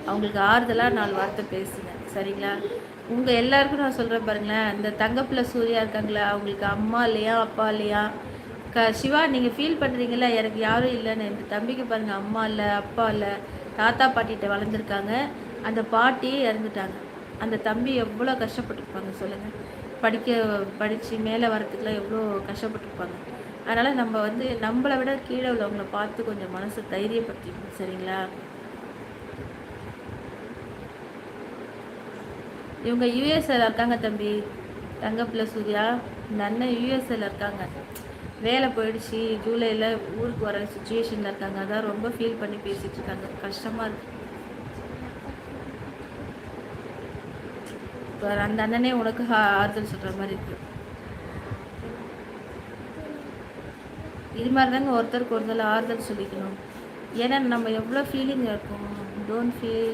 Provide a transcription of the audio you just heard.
அவங்களுக்கு ஆறுதலாக 4 வார்த்தை பேசுங்க, சரிங்களா? உங்கள் எல்லாருக்கும் நான் சொல்கிறேன் பாருங்களேன், இந்த தங்கப்பிள்ளை சூர்யா இருக்காங்களா, அவங்களுக்கு அம்மா இல்லையா, அப்பா இல்லையா? சிவா நீங்கள் ஃபீல் பண்ணுறீங்களா, எனக்கு யாரும் இல்லைன்னு. இந்த தம்பிக்கு பாருங்கள், அம்மா இல்லை, அப்பா இல்லை, தாத்தா பாட்டிகிட்ட வளர்ந்துருக்காங்க. அந்த பாட்டியே இறந்துட்டாங்க. அந்த தம்பி எவ்வளோ கஷ்டப்பட்டுருப்பாங்க சொல்லுங்கள். படித்து மேலே வரத்துக்குலாம் எவ்வளோ கஷ்டப்பட்டுருப்பாங்க. அதனால் நம்ம வந்து நம்மளை விட கீழே உள்ளவங்களை பார்த்து கொஞ்சம் மனசை தைரியப்படுத்திக்கணும், சரிங்களா? இவங்க யூஎஸ்ஏல இருக்காங்க தம்பி, தங்கப்பிள்ளை சூர்யா. இந்த அண்ணன் யூஎஸ்ஏல இருக்காங்க. வேலை போயிடுச்சு, ஜூலையில் ஊருக்கு வர சுச்சுவேஷனில் இருக்காங்க. அதான் ரொம்ப ஃபீல் பண்ணி பேசிகிட்டு இருக்காங்க. கஷ்டமாக இருக்கு. இப்போ அந்த அண்ணனே உனக்கு ஆறுதல் சொல்கிற மாதிரி இருக்கு. இது மாதிரி தாங்க ஒருத்தருக்கு ஒருத்தர் ஆறுதல் சொல்லிக்கணும். ஏன்னா நம்ம எவ்வளோ ஃபீலிங் இருக்கும். Don't feel